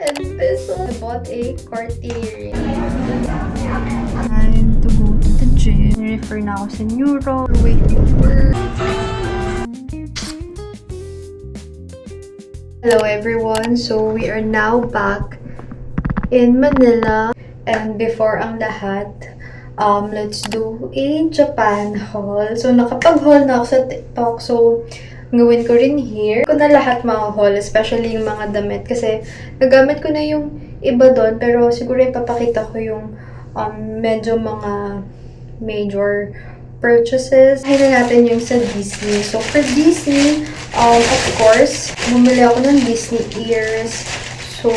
10 pesos. I bought a Cartier. Time to go to the gym. Refer na ako sa neuro. Waiting for... Hello everyone. So we are now back in Manila. And before ang lahat, let's do a Japan haul. So nakapag-haul na ako sa TikTok. So gawin ko rin here. Ko na lahat mga haul, especially yung mga damit. Kasi nagamit ko na yung iba doon. Pero siguro ipapakita ko yung medyo mga major purchases. Hina natin yung sa Disney. So for Disney, of course, bumili ako ng Disney ears. So,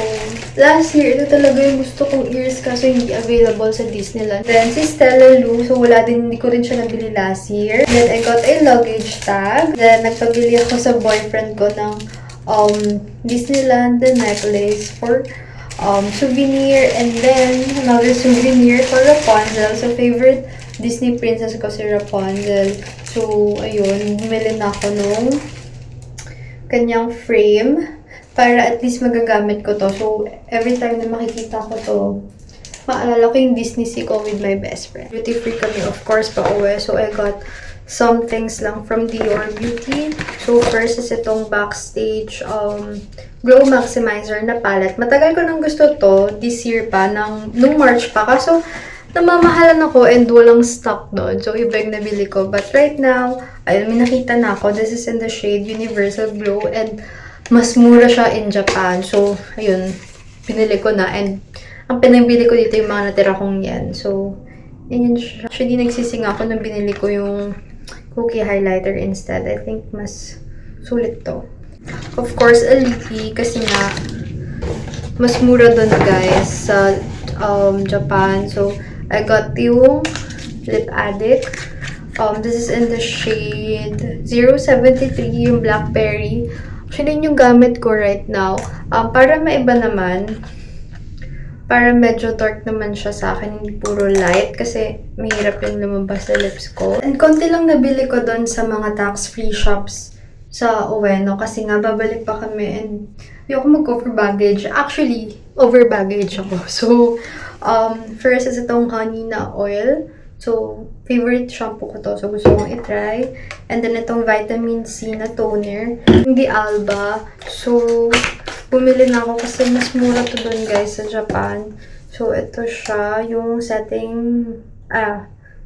last year, ito talaga yung gusto kong ears kaso hindi available sa Disneyland. Then, si Stella Lou. So, hindi ko rin siya nabili last year. Then, I got a luggage tag. Then, nagpabili ako sa boyfriend ko ng Disneyland the necklace for souvenir. And then, another souvenir for Rapunzel. So, favorite Disney princess ko si Rapunzel. So, ayun. Bumili na ako nung kanyang frame. Para at least magagamit ko to. So, every time na makikita ko to, maalala ko yung Disney Sea ko with my best friend. Duty free kami, of course, pa-uwi. So, I got some things lang from Dior Beauty. So, first is itong Backstage Glow Maximizer na palette. Matagal ko nang gusto to, this year pa, nung March pa. Kaso, namamahalan ako and walang stock doon. So, iba yung nabili ko. But right now, ayun, may nakita na ako. This is in the shade Universal Glow and mas mura siya in Japan. So, ayun, pinili ko na. And, ang pinabili ko dito yung mga natira kong yan. So, yun siya. Actually, nagsising ako nung binili ko yung cookie highlighter instead. I think mas sulit to. Of course, a lippy kasi nga, mas mura doon guys sa Japan. So, I got yung Lip Addict. This is in the shade 073, yung Blackberry. Actually, yung gamit ko right now. Para maiba naman, para medyo dark naman siya sa akin, hindi puro light, kasi mahirap yung lumabas sa lips ko. And konti lang nabili ko doon sa mga tax-free shops sa Ueno, kasi nga babalik pa kami and ayoko mag-over baggage. Actually, over baggage ako. So, first is itong honey na oil. So, favorite shampoo ko to. So, gusto kong itry. And then, itong vitamin C na toner. Hindi Alba. So, bumili na ako kasi mas mura to dun guys sa Japan. So, ito siya. Yung setting,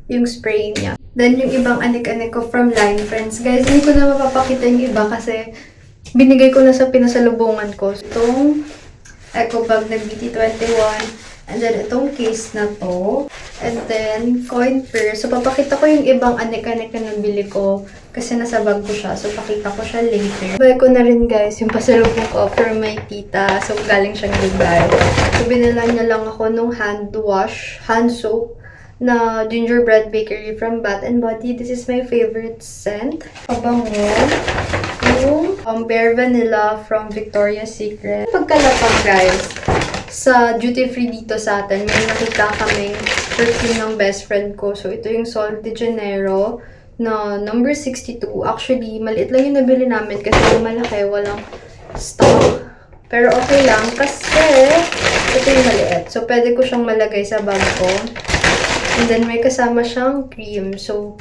yung spray niya. Then, yung ibang anik-anik ko from Line Friends. Guys, hindi ko na mapapakita yung iba kasi binigay ko na sa pinasalubungan ko. Itong Eco Bag na BT21. And then, itong case na to. And then, coin purse. So, papakita ko yung ibang anik-anik na nabili ko. Kasi nasa bag ko siya. So, pakita ko siya later. Buy ko na rin guys yung pasalubong ko from my tita. So, galing siyang Dubai. So, binila niya lang ako nung hand soap na gingerbread bakery from Bath & Body. This is my favorite scent. Pabango. Yung Bare Vanilla from Victoria's Secret. Pagkalapag guys, sa duty free dito sa atin, may nakita kaming perfume ng best friend ko. So, ito yung Sol de Janeiro na number 62. Actually, maliit lang yung nabili namin kasi yung malaki, walang stock. Pero okay lang kasi ito yung maliit. So, pwede ko siyang malagay sa bag ko. And then, may kasama siyang cream. So,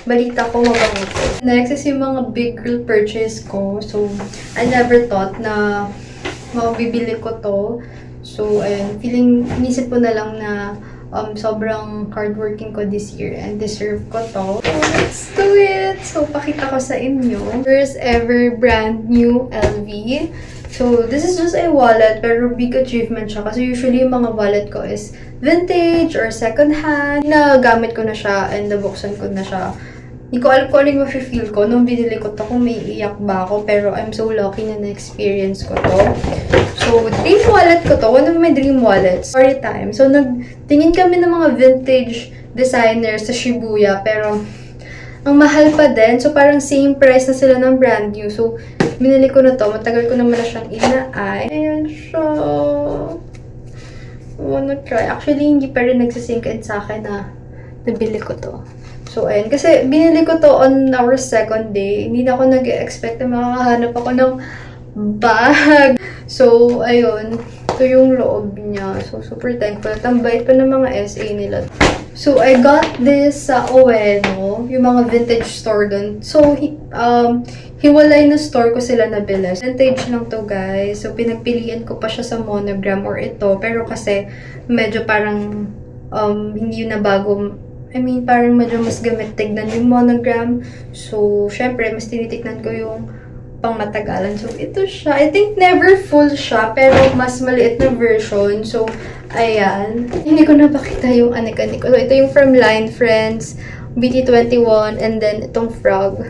balita ko mabango to. Next is yung mga big girl purchase ko. So, I never thought na mabibili ko to. So, ayun, inisip ko na lang na sobrang hardworking ko this year and deserve ko to. So, let's do it! So, pakita ko sa inyo. First ever brand new LV. So, this is just a wallet pero big achievement siya kasi usually yung mga wallet ko is vintage or second hand. Nagamit ko na siya and nabuksan ko na siya. Hindi ko alam kung ano yung ma-feel ko nung binili ko to, kung may iyak ba ako, pero I'm so lucky na na-experience ko to. So, dream wallet ko to, one of my dream wallets. Story time. So, nagtingin kami ng mga vintage designers sa Shibuya, pero ang mahal pa din. So, parang same price na sila ng brand new. So, binili ko na to. Matagal ko naman na siyang inaay. Ayan siya. I wanna try. Actually, hindi pa rin nagsisink in sa akin na nabili ko to. So, ayun. Kasi, binili ko to on our second day. Hindi na ako nag-expect na makakahanap ako ng bag. So, ayun. ito yung loob niya. So, super thankful. Tambay pa ng mga SA nila. So, I got this sa Ueno, yung mga vintage store dun. So, hiwalay na store ko sila nabili. Vintage lang to, guys. So, pinagpilian ko pa siya sa Monogram or ito. Pero kasi, medyo parang, hindi yun na bago. I mean, parang medyo mas gamit tignan yung Monogram. So, syempre, mas tinitignan ko yung pang matagalan. So, ito siya. I think never full siya, pero mas maliit na version. So, ayan. Hindi ko napakita yung anik-anik ko. So, ito yung from Line Friends, BT21, and then itong frog.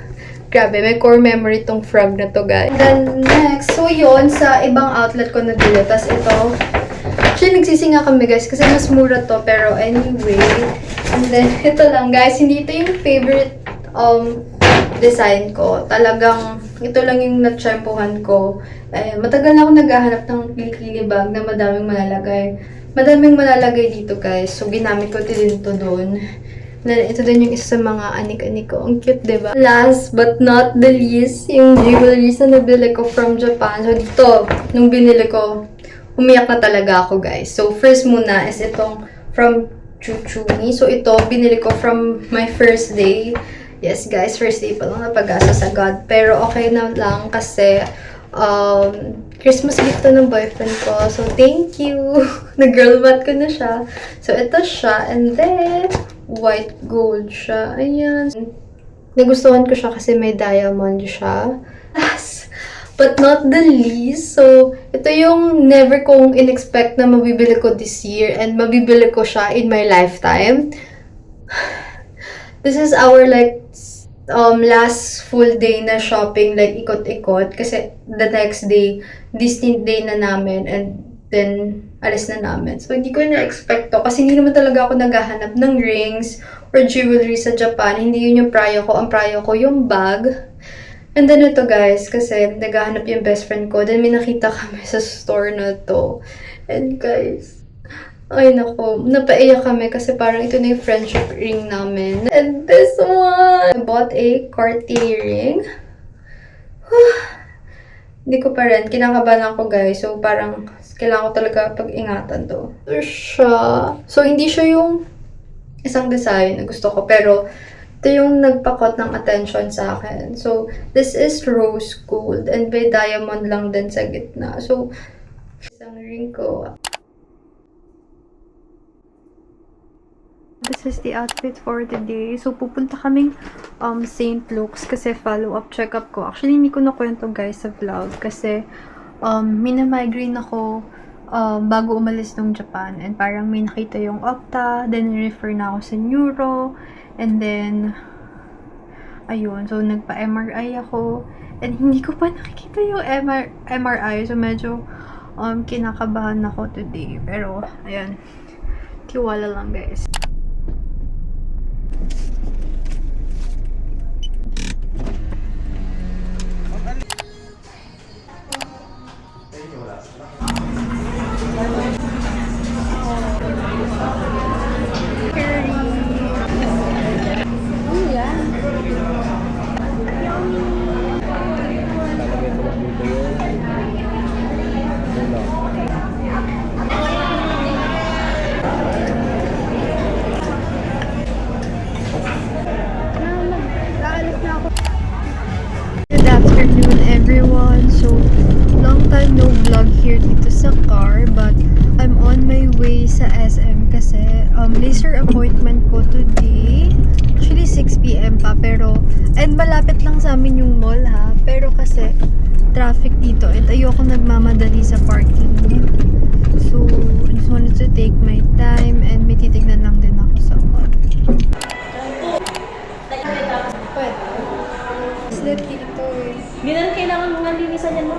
Grabe, may core memory itong frog na to, guys. And then, next, so yun, sa ibang outlet ko nabili. Tapos ito, actually, nagsisi nga kami, guys, kasi mas mura to. Pero anyway, and then, ito lang, guys. Hindi ito yung favorite, design ko. Talagang, ito lang yung natsyempohan ko. Matagal na ako naghahanap ng kilikili bag na madaming malalagay. Madaming malalagay dito, guys. So, ginamit ko din to doon. Ito din yung isa sa mga anik-anik ko. Ang cute, diba? Last but not the least, yung jewelry na nabili ko from Japan. So, dito, nung binili ko, umiyak na talaga ako, guys. So, first muna is itong from Chuchuni. So, ito, binili ko from my first day. Yes, guys, first day pa lang napag-asa sa God. Pero okay na lang kasi Christmas gift to ng boyfriend ko. So, thank you. Nag-girl math ko na siya. So, ito siya. And then, white gold siya. Ayan. Nagustuhan ko siya kasi may diamond siya. Last but not the least, so, ito yung never kong in-expect na mabibili ko this year and mabibili ko siya in my lifetime. This is our last full day na shopping, like ikot-ikot. Kasi the next day, Disney day na namin and then alis na namin. So, hindi ko na-expect to. Kasi hindi naman talaga ako naghahanap ng rings or jewelry sa Japan. Hindi yun yung prayo ko. Ang prayo ko yung bag. And then ito, guys, kasi naghahanap yung best friend ko. Then may nakita kami sa store na to. And guys, ay nako, napaiyak kami kasi parang ito na yung friendship ring namin. And this one, I bought a Cartier ring. Hindi ko pa rin, kinakabahan ako, guys. So parang kailangan ko talaga pag-ingatan to. Ito siya. So hindi siya yung isang design na gusto ko, pero ito yung nagpakot ng attention sa akin. So this is rose gold and may diamond lang din sa gitna. So isang ring ko. This is the outfit for today. So, pupunta kaming St. Luke's kasi follow-up check-up ko. Actually, hindi ko nakwento, guys, sa vlog kasi minamigraine ako bago umalis ng Japan. And parang may nakita yung Opta, then refer na ako sa Neuro, and then ayun, so nagpa-MRI ako. And hindi ko pa nakikita yung MRI, so medyo kinakabahan ako today. Pero, ayan, tiwala lang, guys. Good afternoon, everyone. So, long time no vlog here dito sa car, but I'm on my way sa SM kasi laser appointment ko today. Actually, 6 p.m. pa, pero and malapit lang sa amin yung mall, ha. Pero kasi traffic dito and ayoko nagmamadali sa parking. So, I just wanted to take my time and may titignan lang din ako sa mall. Pwede. Slip dito eh. Hindi na kailangan mga linisan yan mo.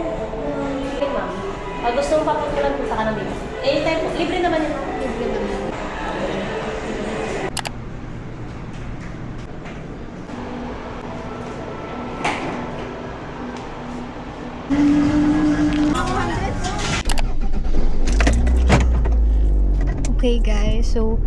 Okay, ma'am. Gusto mo papatulan po sa kanan dito. Anytime po. Libre naman yun. Libre naman. Okay, guys. So,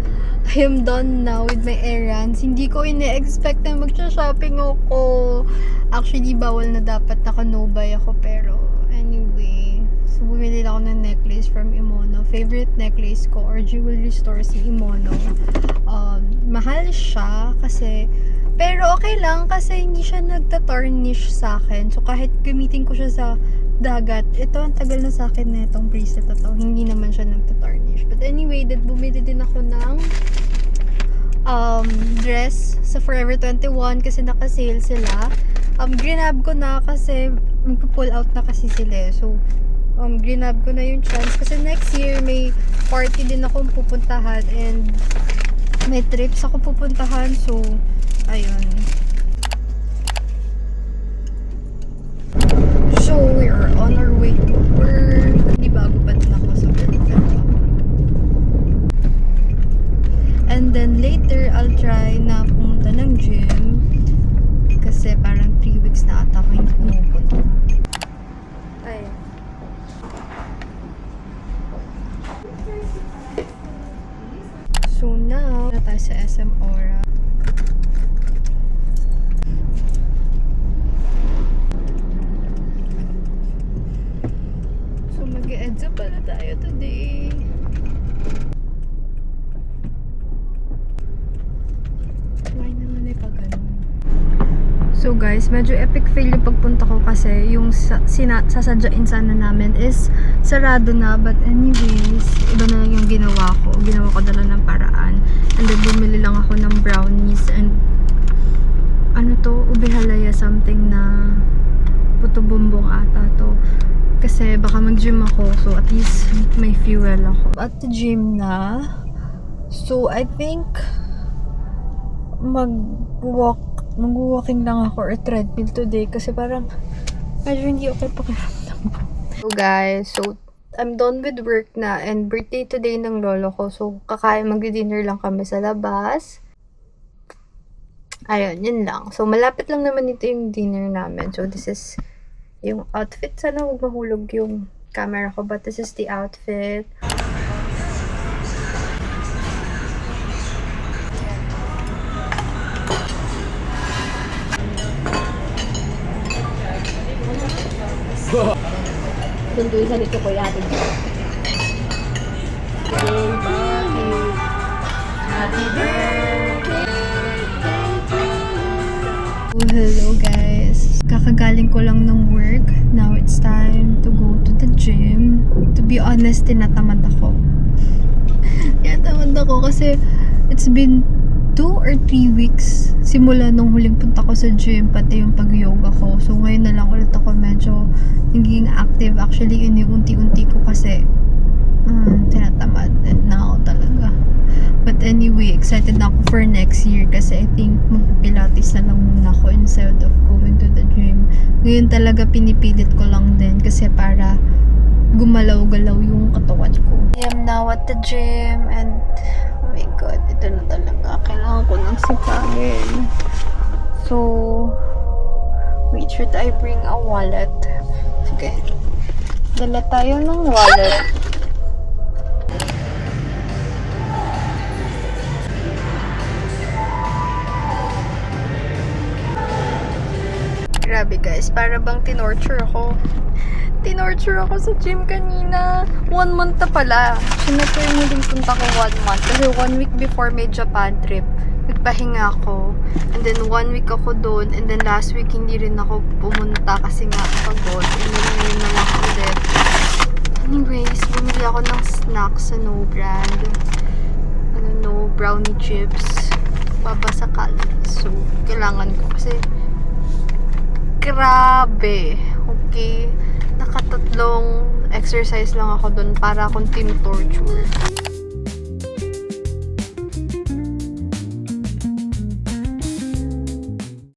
I am done now with my errands. Hindi ko ine-expect na magsha-shopping ako. Actually, bawal na dapat naka-no-buy ako. Pero, anyway. So, bumili ako ng necklace from Imono. Favorite necklace ko or jewelry store si Imono. Mahal siya kasi, pero okay lang kasi hindi siya nagta-tarnish sa akin. So, kahit gamitin ko siya sa dagat, ito, ang tagal na sa akin na itong bracelet na to. Hindi naman siya nagta-tarnish. But anyway, bumili din ako ng dress sa Forever 21 kasi naka-sale sila. Grinab ko na kasi magpo-pull out na kasi sila. So, grinab ko na yung chance kasi next year may party din akong pupuntahan and may trips ako pupuntahan. So, ayun. So, we are on our way to work. Hindi bago pa din ako sa work. And then later, I'll try na pumunta ng gym. Kasi parang 3 weeks na ata ako hindi pumupunta. Ayun. So now, na tayo sa SM Aura. So mag-e-EDSA pala tayo today. Why naman ay pag-ganun? So guys, medyo epic fail yung pagpunta ko kasi yung sasadyain sana namin is sarado na. But anyways, iba na lang yung ginawa ko. Ginawa ko na lang ng paraan. And then bumili lang ako ng brownies and ano to, ube halaya something na puto bumbong ata to. Kasi baka mag-gym ako. So at least may fuel ako. At the gym na. So I think mag-walking lang ako or treadmill today kasi parang medyo hindi okay pakiramdam ko. So guys, so I'm done with work na and birthday today ng lolo ko. So mag-dinner lang kami sa labas. Ayun, yun lang. So malapit lang naman ito yung dinner namin. So this is yung outfit. Sana huwag mahulog yung camera ko, but this is the outfit. Sunduin sa nito ko yatin. Happy birthday to you. Hello guys. Kakagaling ko lang ng work. Now it's time to go to the gym. To be honest, tinatamad ako. Tinatamad ako kasi it's been 2 or 3 weeks simula nung huling punta ko sa gym, pati yung pag-yoga ko. So ngayon na lang ulit ako medyo naging active. Actually, yun yung unti-unti ko kasi tinatamad na ako talaga. But anyway, excited na ako for next year kasi I think mag-pilates na lang muna ako instead of going to the gym. Ngayon talaga pinipilit ko lang din kasi para gumalaw-galaw yung katawan ko. I am now at the gym and oh my god, ito na talaga. Kailangan ko ng sipagin. So, wait, should I bring a wallet? Sige. Dala tayo ng wallet. Grabe guys, para bang tinorture ako. Tinorture ako sa gym kanina. 1 month na pala. Sinapa yung muling punta ko 1 month. Kasi 1 week before may Japan trip, nagpahinga ako. And then 1 week ako doon. And then last week hindi rin ako pumunta kasi nga pagod. And then ngayon na lang ulit. Anyways, bumili ako ng snacks sa No Brand. Ano, no brownie chips. Babasa calories. So, kailangan ko kasi grabe. Okay. Nakatatlong exercise lang ako doon para akong tinutorture.